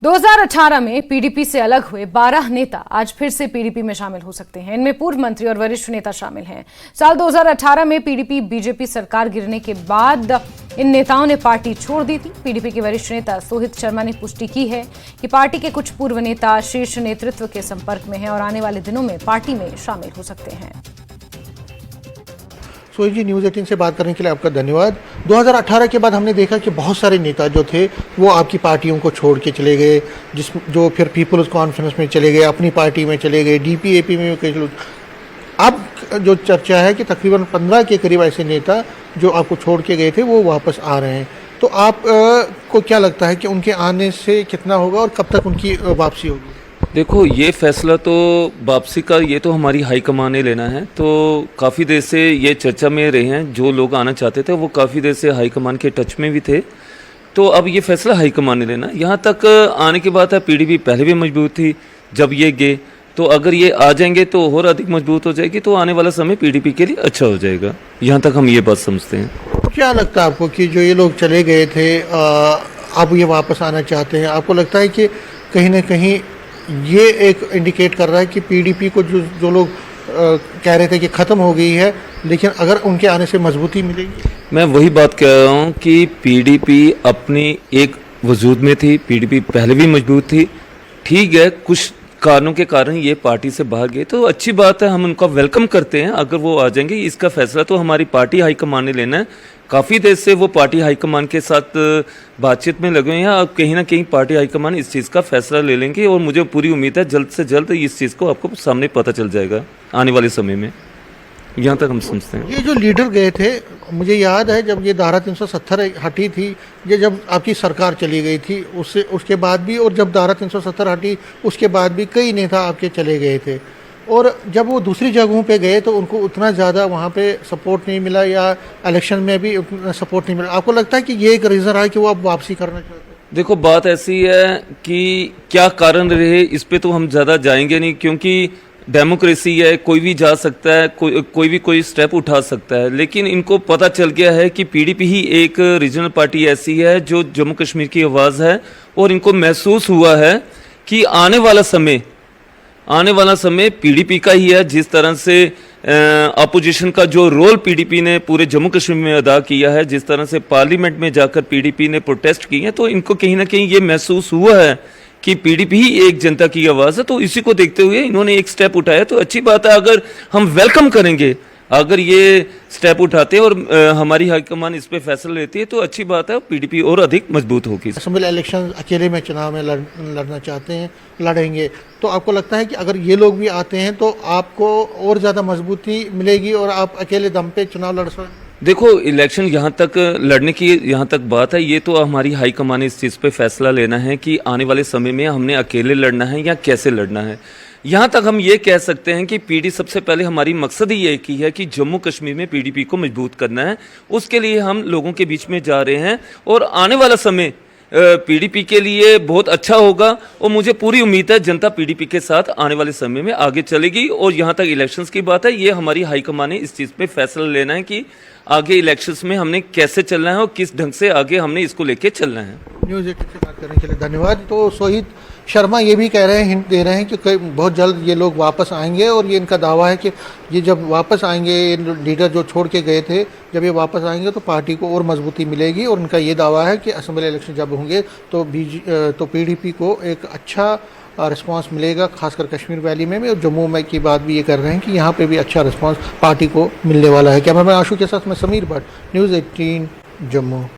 2018 में पीडीपी से अलग हुए 12 नेता आज फिर से पीडीपी में शामिल हो सकते हैं। इनमें पूर्व मंत्री और वरिष्ठ नेता शामिल हैं। साल 2018 में पीडीपी बीजेपी सरकार गिरने के बाद इन नेताओं ने पार्टी छोड़ दी थी। पीडीपी के वरिष्ठ नेता सोहित शर्मा ने पुष्टि की है कि पार्टी के कुछ पूर्व नेता शीर्ष नेतृत्व के संपर्क में हैं और आने वाले दिनों में पार्टी में शामिल हो सकते हैं। सोहित जी, न्यूज़ 18 से बात करने के लिए आपका धन्यवाद। 2018 के बाद हमने देखा कि बहुत सारे नेता जो थे वो आपकी पार्टियों को छोड़ के चले गए, जो फिर पीपल्स कॉन्फ्रेंस में चले गए, अपनी पार्टी में चले गए, डीपीएपी में कई लोग। अब जो चर्चा है कि तकरीबन 15 के करीब ऐसे नेता जो आपको छोड़ के गए थे वो वापस आ रहे हैं। तो आप को क्या लगता है कि उनके आने से कितना होगा और कब तक उनकी वापसी होगी? देखो, ये फैसला तो वापसी का ये तो हमारी हाईकमान ने लेना है। तो काफ़ी देर से ये चर्चा में रहे हैं, जो लोग आना चाहते थे वो काफ़ी देर से हाईकमान के टच में भी थे। तो अब ये फैसला हाईकमान ने लेना। यहाँ तक आने की बात है, पीडीपी पहले भी मजबूत थी जब ये गए, तो अगर ये आ जाएंगे तो और अधिक मजबूत हो जाएगी, तो आने वाला समय पीडीपी के लिए अच्छा हो जाएगा। यहाँ तक हम ये बात समझते हैं। क्या लगता है आपको कि जो ये लोग चले गए थे अब ये वापस आना चाहते हैं? आपको लगता है कि कहीं ना कहीं ये एक इंडिकेट कर रहा है कि पीडीपी को जो लोग कह रहे थे कि ख़त्म हो गई है, लेकिन अगर उनके आने से मजबूती मिलेगी? मैं वही बात कह रहा हूँ कि पीडीपी अपनी एक वजूद में थी, पीडीपी पहले भी मजबूत थी। ठीक है, कुछ कारणों के कारण ये पार्टी से बाहर गए, तो अच्छी बात है, हम उनका वेलकम करते हैं अगर वो आ जाएंगे। इसका फैसला तो हमारी पार्टी हाईकमान ने लेना है। काफ़ी देर से वो पार्टी हाईकमान के साथ बातचीत में लगे हुए हैं। अब कहीं ना कहीं पार्टी हाईकमान इस चीज़ का फैसला ले लेंगे और मुझे पूरी उम्मीद है जल्द से जल्द इस चीज़ को आपको सामने पता चल जाएगा आने वाले समय में। यहाँ तक हम समझते हैं। ये जो लीडर गए थे, मुझे याद है जब ये धारा 370 हटी थी, ये जब आपकी सरकार चली गई थी उसके बाद भी, और जब धारा 370 हटी उसके बाद भी कई नेता आपके चले गए थे, और जब वो दूसरी जगहों पे गए तो उनको उतना ज़्यादा वहाँ पे सपोर्ट नहीं मिला या इलेक्शन में भी उतना सपोर्ट नहीं मिला। आपको लगता है कि ये एक रीज़न है कि वो अब वापसी करना चाहते हैं? देखो, बात ऐसी है कि क्या कारण रहे इस पे तो हम ज़्यादा जाएंगे नहीं, क्योंकि डेमोक्रेसी है, कोई भी जा सकता है, कोई भी कोई स्टेप उठा सकता है। लेकिन इनको पता चल गया है कि पीडीपी ही एक रीजनल पार्टी ऐसी है जो जम्मू कश्मीर की आवाज़ है, और इनको महसूस हुआ है कि आने वाला समय पीडीपी का ही है। जिस तरह से अपोजिशन का जो रोल पीडीपी ने पूरे जम्मू कश्मीर में अदा किया है, जिस तरह से पार्लियामेंट में जाकर पीडीपी ने प्रोटेस्ट किए हैं, तो इनको कहीं ना कहीं ये महसूस हुआ है कि पीडीपी ही एक जनता की आवाज़ है। तो इसी को देखते हुए इन्होंने एक स्टेप उठाया। तो अच्छी बात है, अगर हम वेलकम करेंगे, अगर ये स्टेप उठाते हैं और हमारी हाईकमान इस पे फैसला लेती है तो अच्छी बात है, पीडीपी और अधिक मजबूत होगी। असेंबली इलेक्शन अकेले में चुनाव में लड़ना चाहते हैं, लड़ेंगे, तो आपको लगता है कि अगर ये लोग भी आते हैं तो आपको और ज़्यादा मजबूती मिलेगी और आप अकेले दम पे चुनाव लड़ सकते? देखो, इलेक्शन यहाँ तक लड़ने की यहाँ तक बात है, ये तो हमारी हाईकमान ने इस चीज़ पे फैसला लेना है कि आने वाले समय में हमने अकेले लड़ना है या कैसे लड़ना है। यहाँ तक हम ये कह सकते हैं कि पीडी सबसे पहले हमारी मकसद ही एक ही है कि जम्मू कश्मीर में पीडीपी को मजबूत करना है। उसके लिए हम लोगों के बीच में जा रहे हैं और आने वाला समय पीडीपी के लिए बहुत अच्छा होगा, और मुझे पूरी उम्मीद है जनता पीडीपी के साथ आने वाले समय में आगे चलेगी। और यहाँ तक इलेक्शंस की बात है, ये हमारी हाईकमान ने इस चीज़ पे फैसला लेना है कि आगे इलेक्शंस में हमने कैसे चलना है और किस ढंग से आगे हमने इसको लेके चलना है। न्यूज़ 18 से बात करने के लिए धन्यवाद। तो सोहित शर्मा ये भी कह रहे हैं, हिंट दे रहे हैं कि बहुत जल्द ये लोग वापस आएंगे, और ये इनका दावा है कि ये जब वापस आएंगे, लीडर जो छोड़ के गए थे, जब ये वापस आएंगे तो पार्टी को और मजबूती मिलेगी। और इनका ये दावा है कि असेंबली इलेक्शन जब होंगे तो पीडीपी को एक अच्छा रिस्पांस मिलेगा, खासकर कश्मीर वैली में भी, और जम्मू में की बात भी ये कर रहे हैं कि यहाँ पे भी अच्छा रिस्पांस पार्टी को मिलने वाला है। कैमरामैन आशु के साथ मैं समीर भट्ट, न्यूज़ 18 जम्मू।